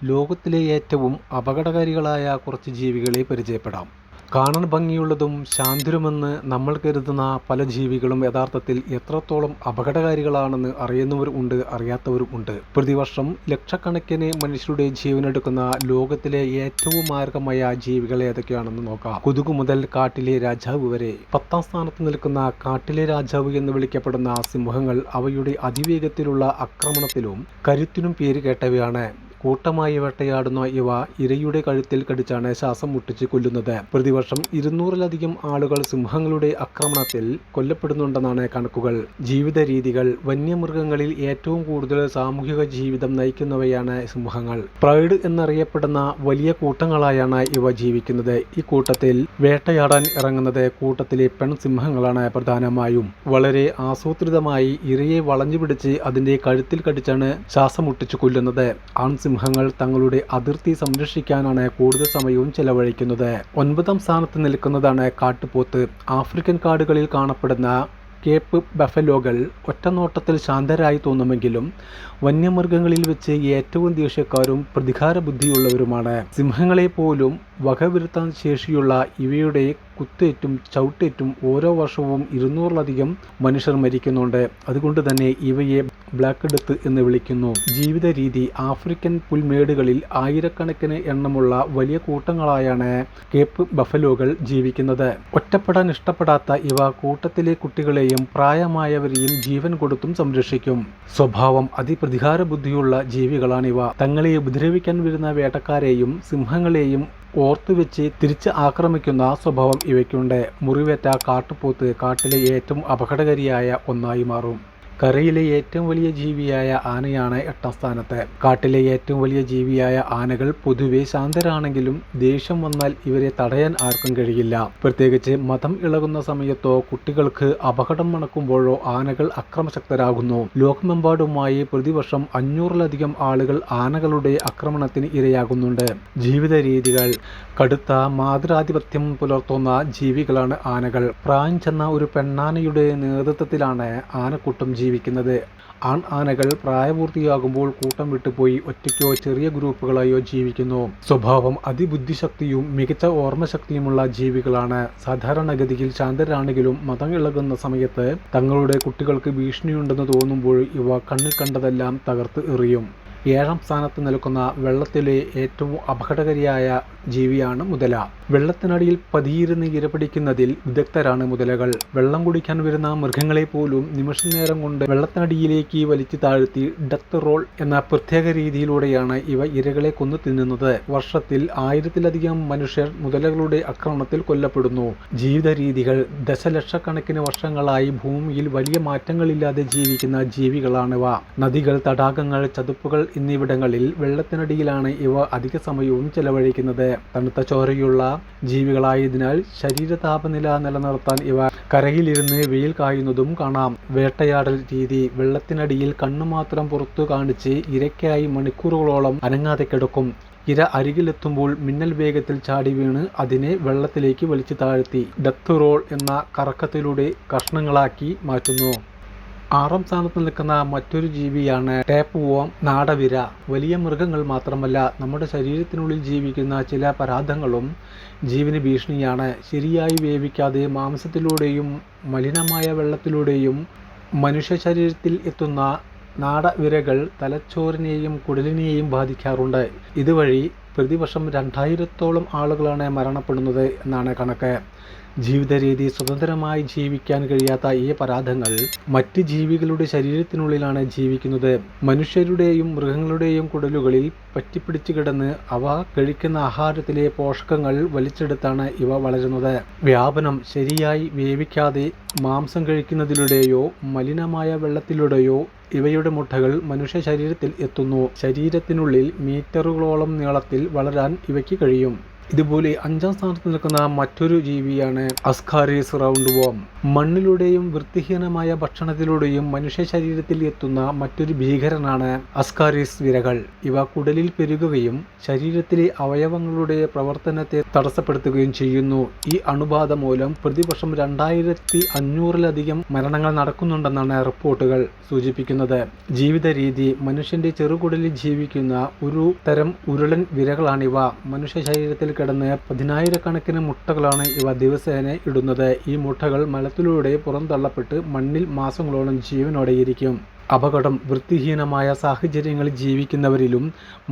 ലോകത്തിലെ ഏറ്റവും അപകടകാരികളായ കുറച്ച് ജീവികളെ പരിചയപ്പെടാം. കാണാൻ ഭംഗിയുള്ളതും ശാന്തരുമെന്ന് നമ്മൾ കരുതുന്ന പല ജീവികളും യഥാർത്ഥത്തിൽ എത്രത്തോളം അപകടകാരികളാണെന്ന് അറിയുന്നവരും ഉണ്ട്, അറിയാത്തവരും ഉണ്ട്. പ്രതിവർഷം ലക്ഷക്കണക്കിന് മനുഷ്യരുടെ ജീവനെടുക്കുന്ന ലോകത്തിലെ ഏറ്റവും മാരകമായ ജീവികൾ ഏതൊക്കെയാണെന്ന് നോക്കാം. കൊതുകു മുതൽ കാട്ടിലെ രാജാവ് വരെ. 10ാം സ്ഥാനത്ത് നിൽക്കുന്ന കാട്ടിലെ രാജാവ് എന്ന് വിളിക്കപ്പെടുന്ന സിംഹങ്ങൾ അവയുടെ അതിവേഗത്തിലുള്ള ആക്രമണത്തിലും കരുത്തിനും പേര് കേട്ടവയാണ്. കൂട്ടമായി വേട്ടയാടുന്ന ഇവ ഇരയുടെ കഴുത്തിൽ കടിച്ചാണ് ശ്വാസം മുട്ടിച്ച് കൊല്ലുന്നത്. പ്രതിവർഷം 200-ലധികം ആളുകൾ സിംഹങ്ങളുടെ ആക്രമണത്തിൽ കൊല്ലപ്പെടുന്നുണ്ടെന്നാണ് കണക്കുകൾ. ജീവിത രീതികൾ. വന്യമൃഗങ്ങളിൽ ഏറ്റവും കൂടുതൽ സാമൂഹിക ജീവിതം നയിക്കുന്നവയാണ് സിംഹങ്ങൾ. പ്രൈഡ് എന്നറിയപ്പെടുന്ന വലിയ കൂട്ടങ്ങളായാണ് ഇവ ജീവിക്കുന്നത്. ഈ കൂട്ടത്തിൽ വേട്ടയാടാൻ ഇറങ്ങുന്നത് കൂട്ടത്തിലെ പെൺസിംഹങ്ങളാണ് പ്രധാനമായും. വളരെ ആസൂത്രിതമായി ഇരയെ വളഞ്ഞു പിടിച്ച് അതിന്റെ കഴുത്തിൽ കടിച്ചാണ് ശ്വാസം മുട്ടിച്ച് കൊല്ലുന്നത്. സിംഹങ്ങൾ തങ്ങളുടെ അതിർത്തി സംരക്ഷിക്കാനാണ് കൂടുതൽ സമയവും ചെലവഴിക്കുന്നത്. 9ാം സ്ഥാനത്ത് നിൽക്കുന്നതാണ് കാട്ടുപോത്ത്. ആഫ്രിക്കൻ കാടുകളിൽ കാണപ്പെടുന്ന കേപ്പ് ബഫലോകൾ ഒറ്റനോട്ടത്തിൽ ശാന്തരായി തോന്നുമെങ്കിലും വന്യമൃഗങ്ങളിൽ വെച്ച് ഏറ്റവും ദേഷ്യക്കാരും പ്രതികാര ബുദ്ധിയുള്ളവരുമാണ്. സിംഹങ്ങളെ പോലും വകവരുത്താൻ ശേഷിയുള്ള ഇവയുടെ കുത്തേറ്റും ചവിട്ടേറ്റും ഓരോ വർഷവും 200-ലധികം മനുഷ്യർ മരിക്കുന്നുണ്ട്. അതുകൊണ്ട് തന്നെ ഇവയെ ബ്ലാക്ക് ഡെത്ത് എന്ന് വിളിക്കുന്നു. ജീവിത രീതി. ആഫ്രിക്കൻ പുൽമേടുകളിൽ ആയിരക്കണക്കിന് എണ്ണമുള്ള വലിയ കൂട്ടങ്ങളായാണ് കേപ്പ് ബഫലോകൾ ജീവിക്കുന്നത്. ഒറ്റപ്പെടാൻ ഇഷ്ടപ്പെടാത്ത ഇവ കൂട്ടത്തിലെ കുട്ടികളെയും പ്രായമായവരെയും ജീവൻ കൊടുത്തും സംരക്ഷിക്കും. സ്വഭാവം. അതിപ്രതികാര ബുദ്ധിയുള്ള ജീവികളാണിവ. തങ്ങളെ ഉപദ്രവിക്കാൻ വരുന്ന വേട്ടക്കാരെയും സിംഹങ്ങളെയും ഓർത്തുവെച്ച് തിരിച്ച് ആക്രമിക്കുന്ന സ്വഭാവം ഇവയ്ക്കുണ്ട്. മുറിവേറ്റ കാട്ടുപോത്ത് കാട്ടിലെ ഏറ്റവും അപകടകാരിയായ ഒന്നായി മാറും. കരയിലെ ഏറ്റവും വലിയ ജീവിയായ ആനയാണ് 8ാം സ്ഥാനത്ത്. കാട്ടിലെ ഏറ്റവും വലിയ ജീവിയായ ആനകൾ പൊതുവെ ശാന്തരാണെങ്കിലും ദേഷ്യം വന്നാൽ ഇവരെ തടയാൻ ആർക്കും കഴിയില്ല. പ്രത്യേകിച്ച് മതം ഇളകുന്ന സമയത്തോ കുട്ടികൾക്ക് അപകടം മണക്കുമ്പോഴോ ആനകൾ അക്രമശക്തരാകുന്നു. ലോകമെമ്പാടുമായി പ്രതിവർഷം 500-ലധികം ആളുകൾ ആനകളുടെ ആക്രമണത്തിന് ഇരയാകുന്നുണ്ട്. ജീവിത രീതികൾ. കടുത്ത മാതൃാധിപത്യം പുലർത്തുന്ന ജീവികളാണ് ആനകൾ. പ്രായം ചെന്ന ഒരു പെണ്ണാനയുടെ നേതൃത്വത്തിലാണ് ആനക്കൂട്ടം ജീവിക്കുന്നത്. ആൺ ആനകൾ പ്രായപൂർത്തിയാകുമ്പോൾ കൂട്ടം വിട്ടുപോയി ഒറ്റയ്ക്കോ ചെറിയ ഗ്രൂപ്പുകളായോ ജീവിക്കുന്നു. സ്വഭാവം. അതിബുദ്ധിശക്തിയും മികച്ച ഓർമ്മശക്തിയുമുള്ള ജീവികളാണ്. സാധാരണഗതിയിൽ ശാന്തരാണെങ്കിലും മതം ഇളകുന്ന സമയത്ത് തങ്ങളുടെ കുട്ടികൾക്ക് ഭീഷണിയുണ്ടെന്ന് തോന്നുമ്പോൾ ഇവ കണ്ണിൽ കണ്ടതെല്ലാം തകർത്ത് എറിയും. 7ാം സ്ഥാനത്ത് നിൽക്കുന്ന വെള്ളത്തിലെ ഏറ്റവും അപകടകാരിയായ ജീവിയാണ് മുതല. വെള്ളത്തിനടിയിൽ പതിയിരുന്ന് ഇരപിടിക്കുന്നതിൽ വിദഗ്ധരാണ് മുതലകൾ. വെള്ളം കുടിക്കാൻ വരുന്ന മൃഗങ്ങളെ പോലും നിമിഷനേരം കൊണ്ട് വെള്ളത്തിനടിയിലേക്ക് വലിച്ചു താഴ്ത്തി ഡെത്ത് റോൾ എന്ന പ്രത്യേക രീതിയിലൂടെയാണ് ഇവ ഇരകളെ കൊന്നു തിന്നുന്നത്. വർഷത്തിൽ 1000-ലധികം മനുഷ്യർ മുതലകളുടെ ആക്രമണത്തിൽ കൊല്ലപ്പെടുന്നു. ജീവിത രീതികൾ. ദശലക്ഷക്കണക്കിന് വർഷങ്ങളായി ഭൂമിയിൽ വലിയ മാറ്റങ്ങളില്ലാതെ ജീവിക്കുന്ന ജീവികളാണിവ. നദികൾ, തടാകങ്ങൾ, ചതുപ്പുകൾ എന്നിവിടങ്ങളിൽ വെള്ളത്തിനടിയിലാണ് ഇവ അധിക സമയവും ചെലവഴിക്കുന്നത്. തണുത്ത ചോരയുള്ള ജീവികളായതിനാൽ ശരീര താപനില നിലനിർത്താൻ ഇവ കരയിലിരുന്ന് വെയിൽ കായുന്നതും കാണാം. വേട്ടയാടൽ രീതി. വെള്ളത്തിനടിയിൽ കണ്ണു മാത്രം പുറത്തു കാണിച്ച് ഇരയ്ക്കായി മണിക്കൂറുകളോളം അനങ്ങാതെ കിടക്കും. ഇര അരികിലെത്തുമ്പോൾ മിന്നൽ വേഗത്തിൽ ചാടി വീണ് അതിനെ വെള്ളത്തിലേക്ക് വലിച്ചു താഴ്ത്തി ഡെത്ത് റോൾ എന്ന കറക്കത്തിലൂടെ കഷ്ണങ്ങളാക്കി മാറ്റുന്നു. 6ാം സ്ഥാനത്ത് നിൽക്കുന്ന മറ്റൊരു ജീവിയാണ് ടേപ്പ് വോം, നാടവിര. വലിയ മൃഗങ്ങൾ മാത്രമല്ല, നമ്മുടെ ശരീരത്തിനുള്ളിൽ ജീവിക്കുന്ന ചില പരാദങ്ങളും ജീവന് ഭീഷണിയാണ്. ശരിയായി വേവിക്കാതെ മാംസത്തിലൂടെയും മലിനമായ വെള്ളത്തിലൂടെയും മനുഷ്യ ശരീരത്തിൽ എത്തുന്ന നാടവിരകൾ തലച്ചോറിനെയും കുടലിനെയും ബാധിക്കാറുണ്ട്. ഇതുവഴി പ്രതിവർഷം 2000-ഓളം ആളുകളാണ് മരണപ്പെടുന്നത് എന്നാണ് കണക്ക്. ജീവിത രീതി. സ്വതന്ത്രമായി ജീവിക്കാൻ കഴിയാത്ത ഈ പരാദങ്ങൾ മറ്റ് ജീവികളുടെ ശരീരത്തിനുള്ളിലാണ് ജീവിക്കുന്നത്. മനുഷ്യരുടെയും മൃഗങ്ങളുടെയും കുടലുകളിൽ പറ്റിപ്പിടിച്ചു കിടന്ന് അവ കഴിക്കുന്ന ആഹാരത്തിലെ പോഷകങ്ങൾ വലിച്ചെടുത്താണ് ഇവ വളരുന്നത്. വ്യാപനം. ശരിയായി വേവിക്കാതെ മാംസം കഴിക്കുന്നതിലൂടെയോ മലിനമായ വെള്ളത്തിലൂടെയോ ഇവയുടെ മുട്ടകൾ മനുഷ്യ ശരീരത്തിൽ എത്തുന്നു. ശരീരത്തിനുള്ളിൽ മീറ്ററുകളോളം നീളത്തിൽ വളരാൻ ഇവയ്ക്ക് കഴിയും. ഇതുപോലെ 5-ാം സ്ഥാനത്ത് നിൽക്കുന്ന മറ്റൊരു ജീവിയാണ് അസ്കാരിസ് റൗണ്ട് വോം. മണ്ണിലൂടെയും വൃത്തിഹീനമായ ഭക്ഷണത്തിലൂടെയും മനുഷ്യ ശരീരത്തിൽ എത്തുന്ന മറ്റൊരു ഭീകരനാണ് അസ്കാരിസ് വിരകൾ. ഇവ കുടലിൽ പെരുകുകയും ശരീരത്തിലെ അവയവങ്ങളുടെ പ്രവർത്തനത്തെ തടസ്സപ്പെടുത്തുകയും ചെയ്യുന്നു. ഈ അണുബാധ മൂലം പ്രതിവർഷം 2500-ലധികം മരണങ്ങൾ നടക്കുന്നുണ്ടെന്നാണ് റിപ്പോർട്ടുകൾ സൂചിപ്പിക്കുന്നത്. ജീവിത രീതി: മനുഷ്യന്റെ ചെറുകുടലിൽ ജീവിക്കുന്ന ഒരു തരം ഉരുളൻ വിരകളാണിവ. മനുഷ്യ ശരീരത്തിൽ കിടന്ന് 10,000-കണക്കിന് മുട്ടകളാണ് ഇവ ദിവസേന ഇടുന്നത്. ഈ മുട്ടകൾ മലത്തിലൂടെ പുറന്തള്ളപ്പെട്ട് മണ്ണിൽ മാസങ്ങളോളം ജീവനോടെയിരിക്കും. അപകടം: വൃത്തിഹീനമായ സാഹചര്യങ്ങളിൽ ജീവിക്കുന്നവരിലും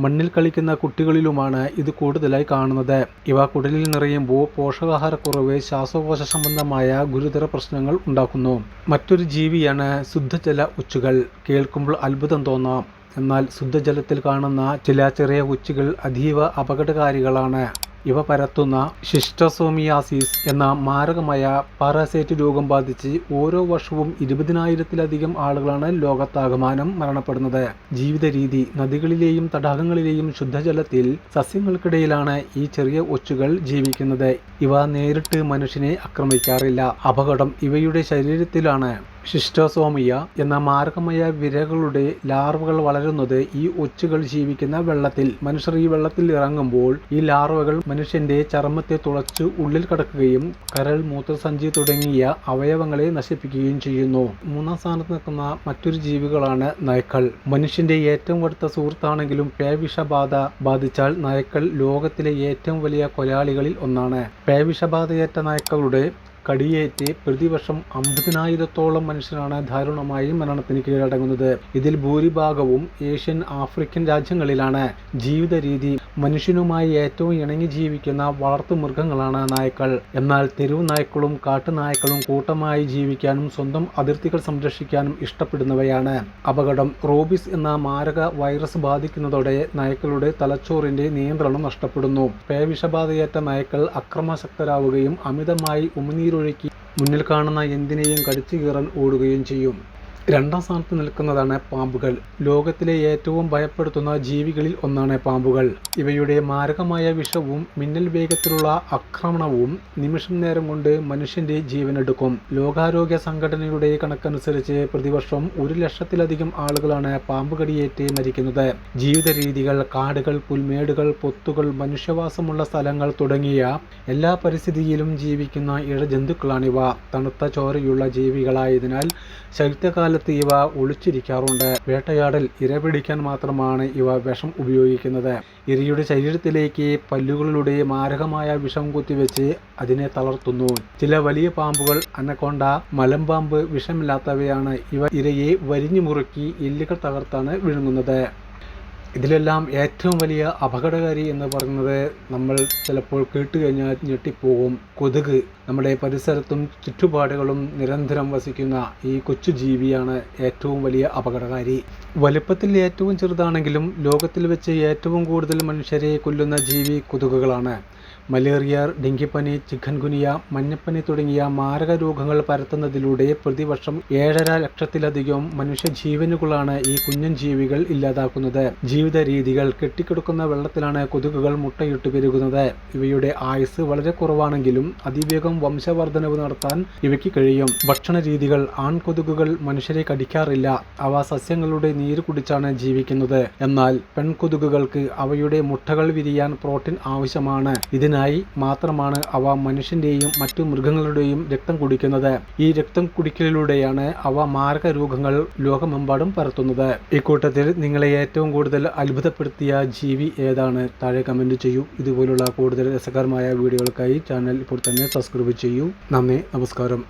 മണ്ണിൽ കളിക്കുന്ന കുട്ടികളിലുമാണ് ഇത് കൂടുതലായി കാണുന്നത്. ഇവ കുടലിൽ നിറയുമ്പോൾ പോഷകാഹാരക്കുറവ്, ശ്വാസകോശ സംബന്ധമായ ഗുരുതര പ്രശ്നങ്ങൾ ഉണ്ടാക്കുന്നു. മറ്റൊരു ജീവിയാണ് ശുദ്ധജല ഉച്ചുകൾ. കേൾക്കുമ്പോൾ അത്ഭുതം തോന്നാം, എന്നാൽ ശുദ്ധജലത്തിൽ കാണുന്ന ചില ചെറിയ ഉച്ചുകൾ അതീവ അപകടകാരികളാണ്. ഇവ പരത്തുന്ന ഷിസ്റ്റോസോമിയാസിസ് എന്ന മാരകമായ പാരാസൈറ്റ് രോഗം ബാധിച്ച് ഓരോ വർഷവും 20,000-ലധികം ആളുകളാണ് ലോകത്താകമാനം മരണപ്പെടുന്നത്. ജീവിത രീതി: നദികളിലെയും തടാകങ്ങളിലെയും ശുദ്ധജലത്തിൽ സസ്യങ്ങൾക്കിടയിലാണ് ഈ ചെറിയ ഒച്ചുകൾ ജീവിക്കുന്നത്. ഇവ നേരിട്ട് മനുഷ്യനെ ആക്രമിക്കാറില്ല. അപകടം: ഇവയുടെ ശരീരത്തിലാണ് ഷിസ്റ്റോസോമിയ എന്ന മാരകമായ വിരകളുടെ ലാർവകൾ വളരുന്നത്. ഈ ഒച്ചുകൾ ജീവിക്കുന്ന വെള്ളത്തിൽ. മനുഷ്യർ ഈ വെള്ളത്തിൽ ഇറങ്ങുമ്പോൾ ഈ ലാർവകൾ മനുഷ്യന്റെ ചർമ്മത്തെ തുളച്ച് ഉള്ളിൽ കടക്കുകയും കരൾ, മൂത്രസഞ്ചി തുടങ്ങിയ അവയവങ്ങളെ നശിപ്പിക്കുകയും ചെയ്യുന്നു. 3-ാം സ്ഥാനത്ത് നിൽക്കുന്ന മറ്റൊരു ജീവികളാണ് നായ്ക്കൾ. മനുഷ്യന്റെ ഏറ്റവും അടുത്ത സുഹൃത്താണെങ്കിലും പേവിഷബാധ ബാധിച്ചാൽ നായ്ക്കൾ ലോകത്തിലെ ഏറ്റവും വലിയ കൊലയാളികളിൽ ഒന്നാണ്. പേവിഷബാധയേറ്റ നായ്ക്കളുടെ കടിയേറ്റ് പ്രതിവർഷം 50,000-ഓളം മനുഷ്യരാണ് ദാരുണമായി മരണത്തിന് കീഴടങ്ങുന്നത്. ഇതിൽ ഭൂരിഭാഗവും ഏഷ്യൻ, ആഫ്രിക്കൻ രാജ്യങ്ങളിലാണ്. ജീവിത രീതി: മനുഷ്യനുമായി ഏറ്റവും ഇണങ്ങി ജീവിക്കുന്ന വളർത്തുമൃഗങ്ങളാണ് നായ്ക്കൾ. എന്നാൽ തെരുവ് നായ്ക്കളും കാട്ടുനായ്ക്കളും കൂട്ടമായി ജീവിക്കാനും സ്വന്തം അതിർത്തികൾ സംരക്ഷിക്കാനും ഇഷ്ടപ്പെടുന്നവയാണ്. അപകടം: റോബീസ് എന്ന മാരക വൈറസ് ബാധിക്കുന്നതോടെ നായ്ക്കളുടെ തലച്ചോറിന്റെ നിയന്ത്രണം നഷ്ടപ്പെടുന്നു. പേവിഷബാധയേറ്റ നായ്ക്കൾ അക്രമാസക്തരാവുകയും അമിതമായി ഉമിനീരൊഴുക്കി മുന്നിൽ കാണുന്ന എന്തിനേയും കടിച്ചു കീറാൻ ഓടുകയും ചെയ്യും. 2-ാം സ്ഥാനത്ത് നിൽക്കുന്നതാണ് പാമ്പുകൾ. ലോകത്തിലെ ഏറ്റവും ഭയപ്പെടുത്തുന്ന ജീവികളിൽ ഒന്നാണ് പാമ്പുകൾ. ഇവയുടെ മാരകമായ വിഷവും മിന്നൽ വേഗത്തിലുള്ള ആക്രമണവും നിമിഷം നേരം കൊണ്ട് മനുഷ്യന്റെ ജീവനെടുക്കും. ലോകാരോഗ്യ സംഘടനയുടെ കണക്കനുസരിച്ച് പ്രതിവർഷം 1,00,000-ലധികം ആളുകളാണ് പാമ്പ് കടിയേറ്റ് മരിക്കുന്നത്. ജീവിത രീതികൾ: കാടുകൾ, പുൽമേടുകൾ, പൊത്തുകൾ, മനുഷ്യവാസമുള്ള സ്ഥലങ്ങൾ തുടങ്ങിയ എല്ലാ പരിസ്ഥിതിയിലും ജീവിക്കുന്ന ഇഴജന്തുക്കളാണിവ. തണുത്ത ചോരയുള്ള ജീവികളായതിനാൽ ശൈത്യകാല ഇവ ഒളിച്ചിരിക്കാറുണ്ട്. വേട്ടയാടൽ: ഇര പിടിക്കാൻ മാത്രമാണ് ഇവ വിഷം ഉപയോഗിക്കുന്നത്. ഇരയുടെ ശരീരത്തിലേക്ക് പല്ലുകളിലൂടെ മാരകമായ വിഷം കുത്തിവെച്ച് അതിനെ തളർത്തുന്നു. ചില വലിയ പാമ്പുകൾ, അനക്കൊണ്ട, മലമ്പാമ്പ് വിഷമില്ലാത്തവയാണ്. ഇവ ഇരയെ വരിഞ്ഞു മുറുക്കി എല്ലുകൾ തകർത്താണ് വിഴുങ്ങുന്നത്. ഇതിലെല്ലാം ഏറ്റവും വലിയ അപകടകാരി എന്ന് പറയുന്നത് നമ്മൾ ചിലപ്പോൾ കേട്ടുകഴിഞ്ഞാൽ ഞെട്ടിപ്പോകും. കൊതുക്. നമ്മുടെ പരിസരത്തും ചുറ്റുപാടുകളും നിരന്തരം വസിക്കുന്ന ഈ കൊച്ചു ജീവിയാണ് ഏറ്റവും വലിയ അപകടകാരി. വലുപ്പത്തിൽ ഏറ്റവും ചെറുതാണെങ്കിലും ലോകത്തിൽ വെച്ച് ഏറ്റവും കൂടുതൽ മനുഷ്യരെ കൊല്ലുന്ന ജീവി കൊതുകുകളാണ്. മലേറിയ, ഡെങ്കിപ്പനി, ചിക്കൻ ഗുനിയ, മഞ്ഞപ്പനി തുടങ്ങിയ മാരക രോഗങ്ങൾ പരത്തുന്നതിലൂടെ പ്രതിവർഷം 7.5 ലക്ഷത്തിലധികം മനുഷ്യജീവനുകളാണ് ഈ കുഞ്ഞൻ ജീവികൾ ഇല്ലാതാക്കുന്നത്. ജീവിത രീതികൾ: കെട്ടിക്കിടക്കുന്ന വെള്ളത്തിലാണ് കൊതുകുകൾ മുട്ടയിട്ട് പെരുകുന്നത്. ഇവയുടെ ആയുസ് വളരെ കുറവാണെങ്കിലും അതിവേഗം വംശവർദ്ധനവ് നടത്താൻ ഇവയ്ക്ക് കഴിയും. ഭക്ഷണ രീതികൾ: ആൺകൊതുകുകൾ മനുഷ്യരെ കടിക്കാറില്ല. അവ സസ്യങ്ങളുടെ നീര് കുടിച്ചാണ് ജീവിക്കുന്നത്. എന്നാൽ പെൺകൊതുകുകൾക്ക് അവയുടെ മുട്ടകൾ വിരിയാൻ പ്രോട്ടീൻ ആവശ്യമാണ്. ഇതിനായി മാത്രമാണ് അവ മനുഷ്യന്റെയും മറ്റു മൃഗങ്ങളുടെയും രക്തം കുടിക്കുന്നത്. ഈ രക്തം കുടിക്കലിലൂടെയാണ് അവ മാരക രോഗങ്ങൾ ലോകമെമ്പാടും പരത്തുന്നത്. ഇക്കൂട്ടത്തിൽ നിങ്ങളെ ഏറ്റവും കൂടുതൽ അത്ഭുതപ്പെടുത്തിയ ജീവി ഏതാണ്? താഴെ കമന്റ് ചെയ്യൂ. ഇതുപോലുള്ള കൂടുതൽ രസകരമായ വീഡിയോകൾക്കായി ചാനൽ ഇപ്പോൾ തന്നെ സബ്സ്ക്രൈബ് ചെയ്യൂ. നന്ദി, നമസ്കാരം.